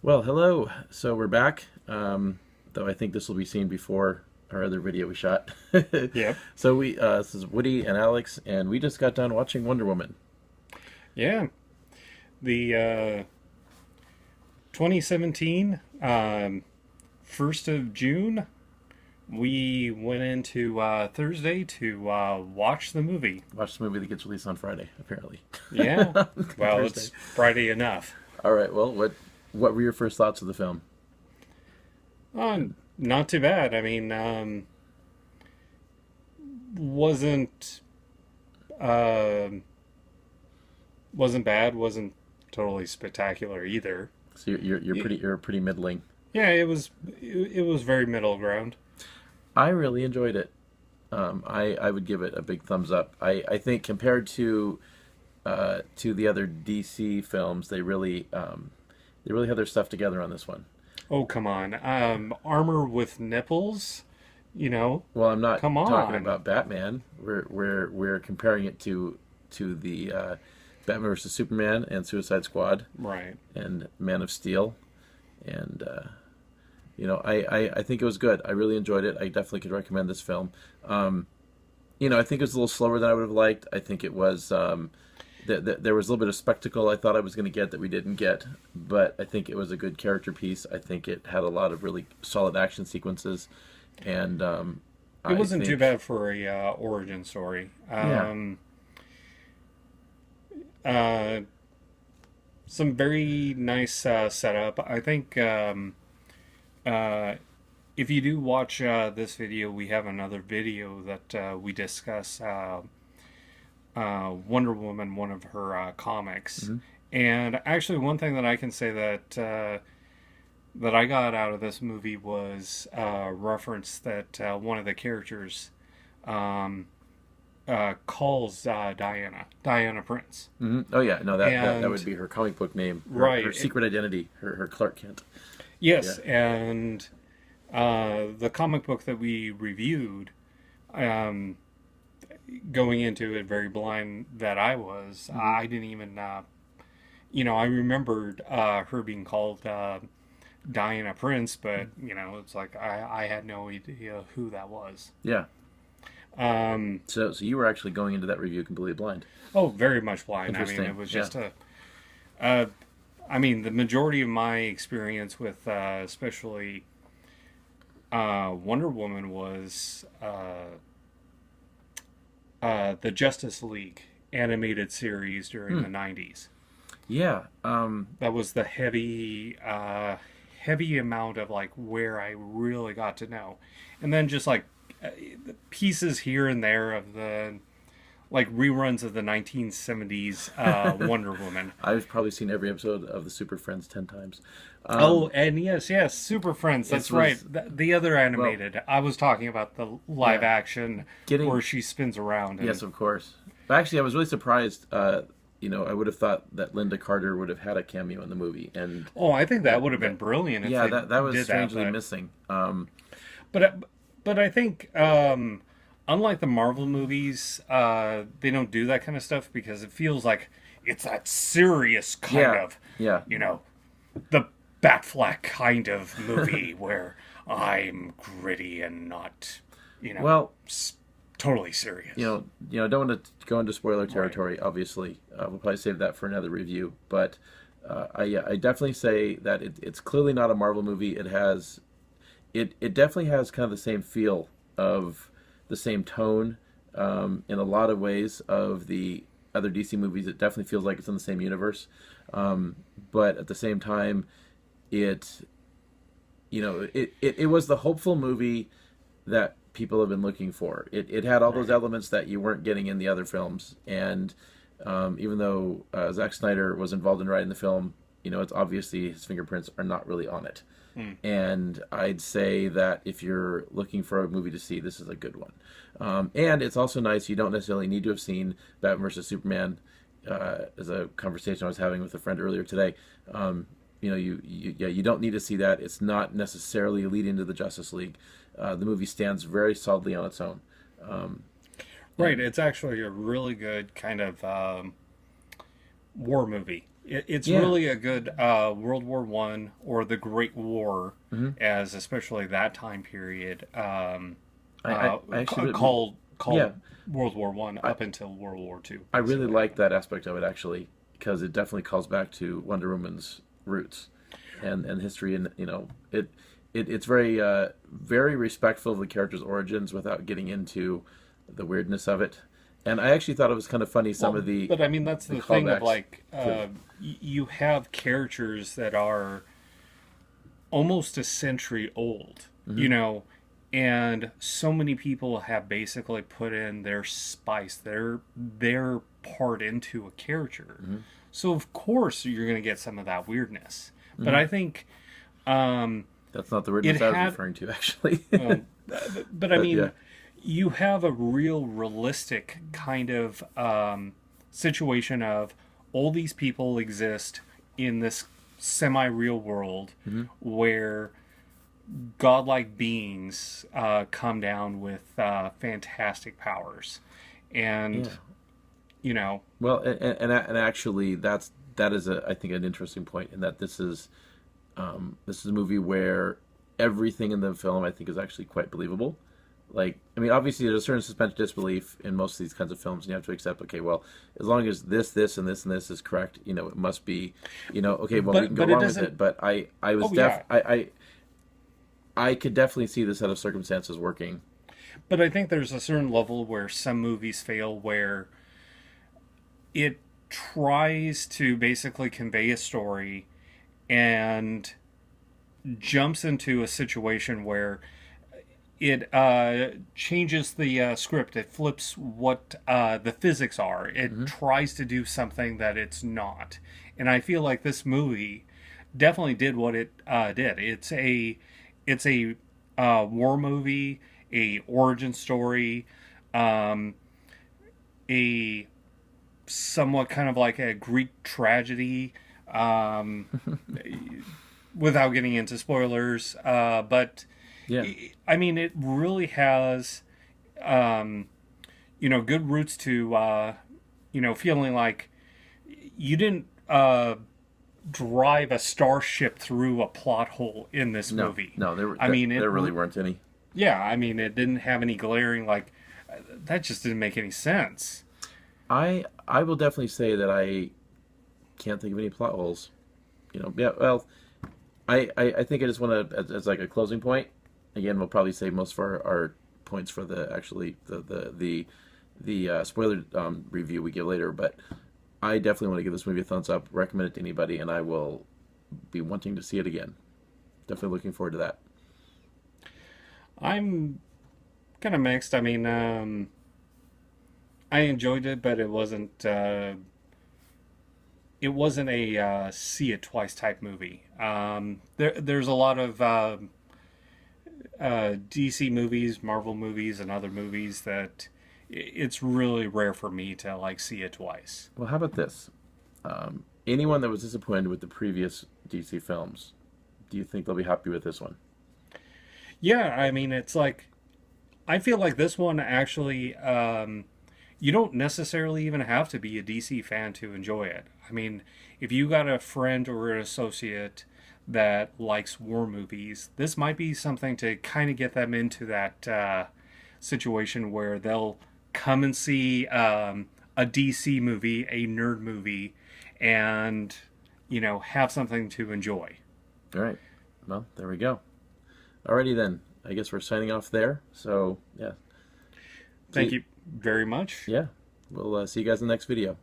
Well, hello. So we're back. Though I think this will be seen before our other video we shot. Yep. So this is Woody and Alex, and we just got done watching Wonder Woman. Yeah. The 2017, 1st of June, we went into Thursday to watch the movie. Watched the movie that gets released on Friday, apparently. Yeah. Well, Thursday. it's Friday enough. All right. Well, what were your first thoughts of the film? Not too bad. I mean, wasn't uh, wasn't bad. Wasn't totally spectacular either. So you're pretty middling. Yeah, it was very middle ground. I really enjoyed it. I would give it a big thumbs up. I think compared to the other DC films, they really have their stuff together on this one. Oh, come on. Armor with nipples? You know, Well, I'm not come talking on. about Batman. We're comparing it to the Batman versus Superman and Suicide Squad Right. and Man of Steel, and I think it was good. I really enjoyed it. I definitely could recommend this film. I think it was a little slower than I would have liked. I think it was there was a little bit of spectacle I thought I was going to get that we didn't get, but I think it was a good character piece. I think it had a lot of really solid action sequences, and It I wasn't too think, bad for a origin story. yeah. Uh, some very nice setup. I think uh, if you do watch this video, we have another video that we discuss Wonder Woman, one of her comics. Mm-hmm. And actually, one thing that I can say that I got out of this movie was reference that one of the characters um, calls Diana Prince. Oh yeah, no, that And would be her comic book name, right, her secret identity, her Clark Kent. Yeah. yes, and the comic book that we reviewed, um, going into it very blind that I was, Hmm. I didn't even, I remembered her being called Diana Prince, but it's like I had no idea who that was. Yeah. Um, So you were actually going into that review completely blind. oh, very much blind. I mean, Interesting. it was Yeah. just uh, I mean, the majority of my experience with, especially Wonder Woman, was the Justice League animated series during Hmm. the '90s. Yeah. That was the heavy amount of like where I really got to know, and then just like the pieces here and there of the like reruns of the 1970s Wonder Woman. I've probably seen every episode of the Super Friends 10 times. Oh, and yes, Super Friends. It That's right. was The other well, animated. I was talking about the live yeah. action Getting where she spins around Yes, and of course. But actually, I was really surprised. I would have thought that Linda Carter would have had a cameo in the movie, and oh, I think that would have been that brilliant if yeah, they that was did that. strangely missing. But I think unlike the Marvel movies, they don't do that kind of stuff because it feels like it's that serious kind Yeah, of, yeah. you know, the Batfleck kind of movie where I'm gritty and not, Well, totally serious. don't want to go into spoiler Right. territory. Obviously, we'll probably save that for another review. But I definitely say that it's clearly not a Marvel movie. It definitely has kind of the same feel of the same tone in a lot of ways of the other DC movies. It definitely feels like it's in the same universe, but at the same time, it it was the hopeful movie that people have been looking for. It had all those Right. elements that you weren't getting in the other films, and even though Zack Snyder was involved in writing the film, it's obviously his fingerprints are not really on it. Hmm. And I'd say that if you're looking for a movie to see, this is a good one. And it's also nice. You don't necessarily need to have seen Batman versus Superman. As a conversation I was having with a friend earlier today, you don't need to see that. It's not necessarily leading to the Justice League. The movie stands very solidly on its own. Um, Right. and It's actually a really good kind of war movie. It's Yeah. really a good World War One or the Great War, Hmm. as especially that time period, I actually, yeah, called World War One I, up until World War Two, I really basically. like that aspect of it actually, because it definitely calls back to Wonder Woman's roots and history, and it's very very respectful of the character's origins without getting into the weirdness of it. And I actually thought it was kind of funny some Well, of the but I mean that's the the thing of callbacks like to. you have characters that are almost a century old, Hmm. and so many people have basically put in their spice, their part into a character. Hmm. So of course you're going to get some of that weirdness. But Hmm. I think um, That's not the it weirdness I was had, referring to actually. well, but I But yeah. mean, you have a real realistic kind of situation of all these people exist in this semi-real world Hmm. where godlike beings come down with fantastic powers, and Yeah. you know, Well, and actually, that is I think an interesting point in that this is a movie where everything in the film I think is actually quite believable. Like, I mean, obviously there's a certain suspension of disbelief in most of these kinds of films, and you have to accept, okay, well, as long as this, and this, and this is correct, it must be, okay, well, we can go but it along with doesn't. it. But I was Oh yeah, I could definitely see the set of circumstances working. but I think there's a certain level where some movies fail where it tries to basically convey a story and jumps into a situation where it changes the script. It flips what the physics are. It Hmm. tries to do something that it's not. And I feel like this movie definitely did what it did. It's a war movie, a origin story, um, a somewhat kind of like a Greek tragedy. Um, without getting into spoilers, but Yeah. I mean, it really has, um, good roots to, feeling like you didn't drive a starship through a plot hole in this No, movie. no, I mean, there really weren't any. yeah, I mean, it didn't have any glaring, like, that just didn't make any sense. I will definitely say that I can't think of any plot holes. Yeah, well, I think I just want to as like a closing point. Again, we'll probably save most of our points for the actually the spoiler review we give later. But I definitely want to give this movie a thumbs up. Recommend it to anybody, and I will be wanting to see it again. Definitely looking forward to that. I'm kind of mixed. I mean, I enjoyed it, but it wasn't a see it twice type movie. There's a lot of DC movies, Marvel movies, and other movies that it's really rare for me to like see it twice. Well, how about this? Anyone that was disappointed with the previous DC films, do you think they'll be happy with this one? Yeah, I mean, it's like I feel like this one actually, you don't necessarily even have to be a DC fan to enjoy it. I mean, if you got a friend or an associate that likes war movies, this might be something to kind of get them into that situation where they'll come and see a DC movie, a nerd movie, and have something to enjoy. All right. Well, there we go. Alrighty then. I guess we're signing off there. So yeah. Thank See, you very much. yeah. We'll see you guys in the next video.